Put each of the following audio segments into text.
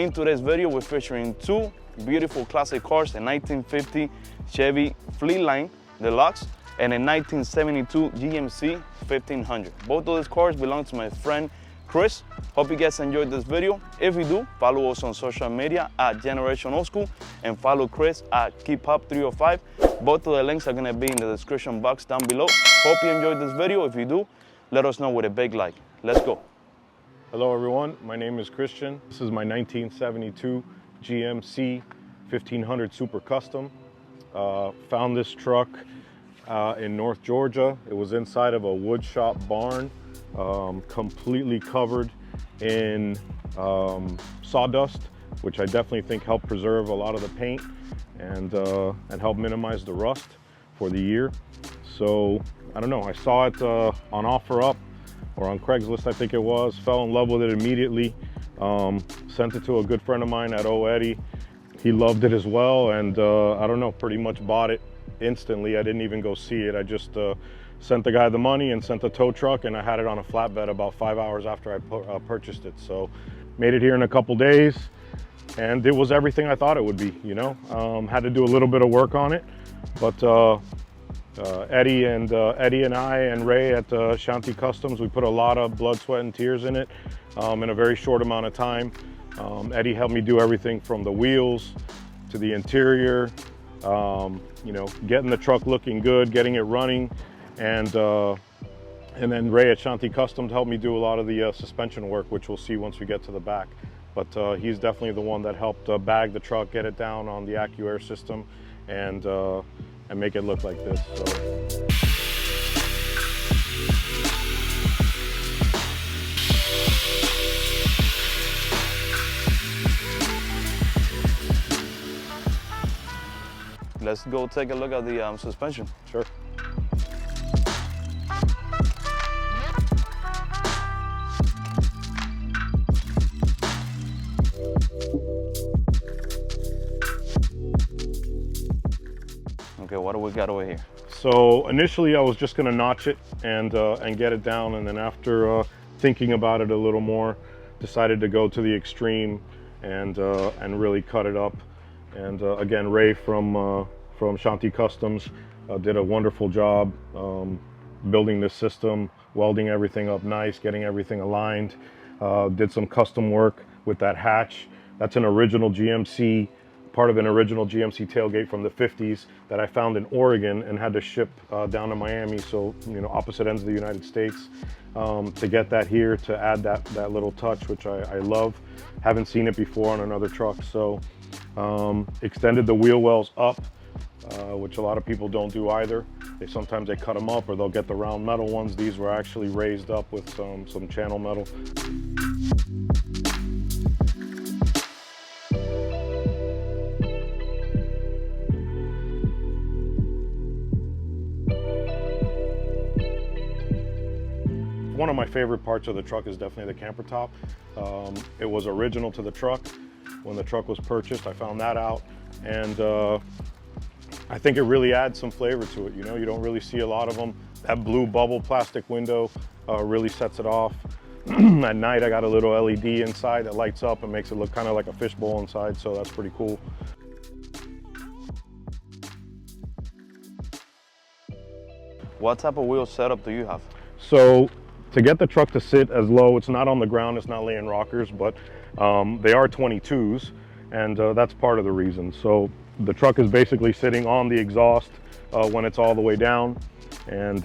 In today's video, we're featuring two beautiful classic cars, a 1950 Chevy Fleetline Deluxe and a 1972 GMC 1500. Both of these cars belong to my friend Chris. Hope you guys enjoyed this video. If you do, follow us on social media at Generation Old School and follow Chris at KeepUp305. Both of the links are gonna be in the description box down below. Hope you enjoyed this video. If you do, let us know with a big like. Let's go. Hello everyone, my name is Christian. This is my 1972 GMC 1500 Super Custom. Found this truck in North Georgia. It was inside of a wood shop barn, completely covered in sawdust, which I definitely think helped preserve a lot of the paint and help minimize the rust for the year. So I don't know, I saw it on OfferUp or on Craigslist, I think it was, fell in love with it immediately. Sent it to a good friend of mine at Eddie. He loved it as well, and I don't know, pretty much bought it instantly. I didn't even go see it. I just sent the guy the money and sent the tow truck, and I had it on a flatbed about 5 hours after I purchased it. So made it here in a couple days, and it was everything I thought it would be, you know. Had to do a little bit of work on it, but Eddie and I and Ray at Shanti Customs, we put a lot of blood, sweat, and tears in it in a very short amount of time. Eddie helped me do everything from the wheels to the interior, you know, getting the truck looking good, getting it running, and then Ray at Shanti Customs helped me do a lot of the suspension work, which we'll see once we get to the back. But he's definitely the one that helped bag the truck, get it down on the AccuAir system, and make it look like this. So. Let's go take a look at the suspension. Sure. Okay, what do we got over here? So initially I was just gonna notch it and get it down, and then after thinking about it a little more, decided to go to the extreme and really cut it up. And again, Ray from Shanti Customs did a wonderful job building this system, welding everything up nice, getting everything aligned. Did some custom work with that hatch. That's an original GMC, part of an original GMC tailgate from the 50s that I found in Oregon and had to ship down to Miami, so, you know, opposite ends of the United States, to get that here, to add that little touch, which I love. Haven't seen it before on another truck. So extended the wheel wells up, which a lot of people don't do either. Sometimes they cut them up, or they'll get the round metal ones. These were actually raised up with some channel metal. One of my favorite parts of the truck is definitely the camper top. It was original to the truck when the truck was purchased. I found that out, and I think it really adds some flavor to it. You know, you don't really see a lot of them. That blue bubble plastic window really sets it off. At night I got a little LED inside that lights up and makes it look kind of like a fishbowl inside, so that's pretty cool. What type of wheel setup do you have? So to get the truck to sit as low, it's not on the ground, it's not laying rockers, but they are 22s, and that's part of the reason. So the truck is basically sitting on the exhaust when it's all the way down, and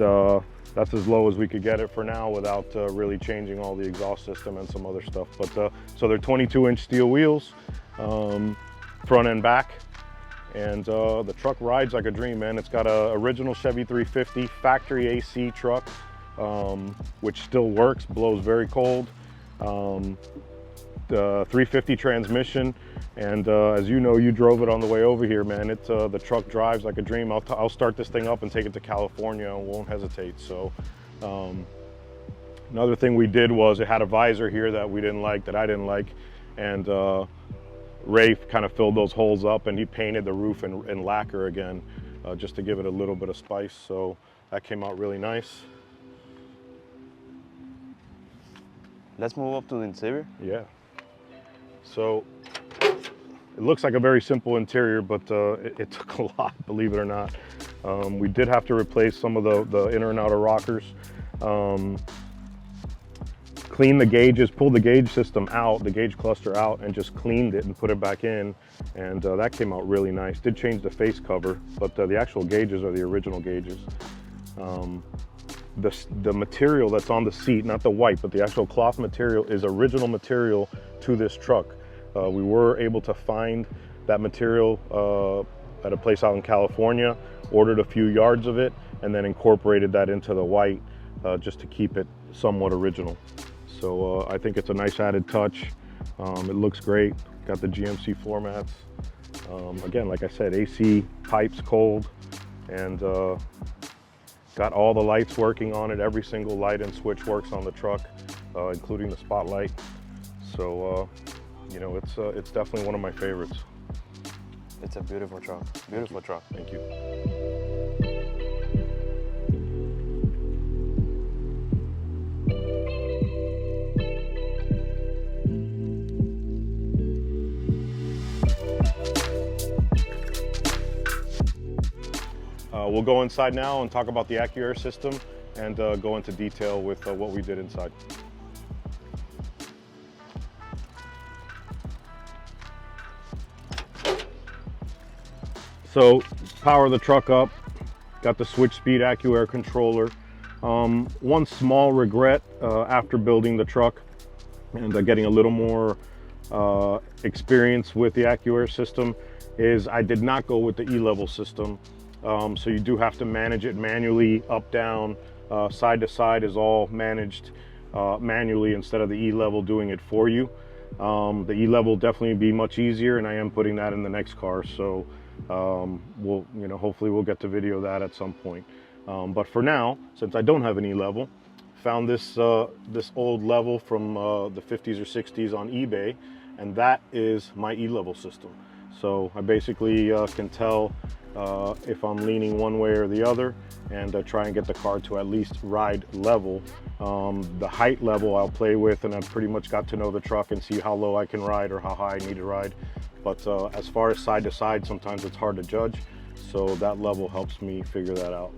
that's as low as we could get it for now without really changing all the exhaust system and some other stuff. But so they're 22-inch steel wheels, front and back, and the truck rides like a dream, man. It's got a original Chevy 350 factory AC truck, which still works, blows very cold. The 350 transmission, and as you know, you drove it on the way over here, man. The truck drives like a dream. I'll start this thing up and take it to California and won't hesitate. So another thing we did was it had a visor here that we didn't like, that I didn't like, and Ray kind of filled those holes up, and he painted the roof in lacquer again, just to give it a little bit of spice. So that came out really nice. Let's move up to the interior. Yeah. So It looks like a very simple interior, but it took a lot, believe it or not. We did have to replace some of the inner and outer rockers. Clean the gauges, pulled the gauge system out, the gauge cluster out, and just cleaned it and put it back in. And that came out really nice. Did change the face cover, but the actual gauges are the original gauges. The material that's on the seat, not the white, but the actual cloth material is original material to this truck. We were able to find that material at a place out in California, ordered a few yards of it, and then incorporated that into the white just to keep it somewhat original. So I think it's a nice added touch. It looks great. Got the GMC floor mats. Again, like I said, AC pipes cold, and got all the lights working on it. Every single light and switch works on the truck, including the spotlight. So, you know, it's definitely one of my favorites. It's a beautiful truck. Beautiful truck. Thank you. We'll go inside now and talk about the AccuAir system and go into detail with what we did inside. So, power the truck up, got the switch speed AccuAir controller. One small regret after building the truck and getting a little more experience with the AccuAir system is I did not go with the E-level system. So you do have to manage it manually, up, down, side to side is all managed manually instead of the E-level doing it for you. The E-level will definitely be much easier, and I am putting that in the next car. So we'll, you know, hopefully we'll get to video that at some point. But for now, since I don't have an E-level, found this this old level from the 50s or 60s on eBay, and that is my E-level system. So I basically can tell if I'm leaning one way or the other, and try and get the car to at least ride level. The height level I'll play with, and I've pretty much got to know the truck and see how low I can ride or how high I need to ride. But as far as side to side, sometimes it's hard to judge. So that level helps me figure that out.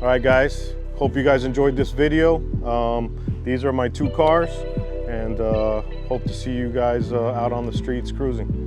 All right, guys, hope you guys enjoyed this video. These are my two cars, and hope to see you guys out on the streets cruising.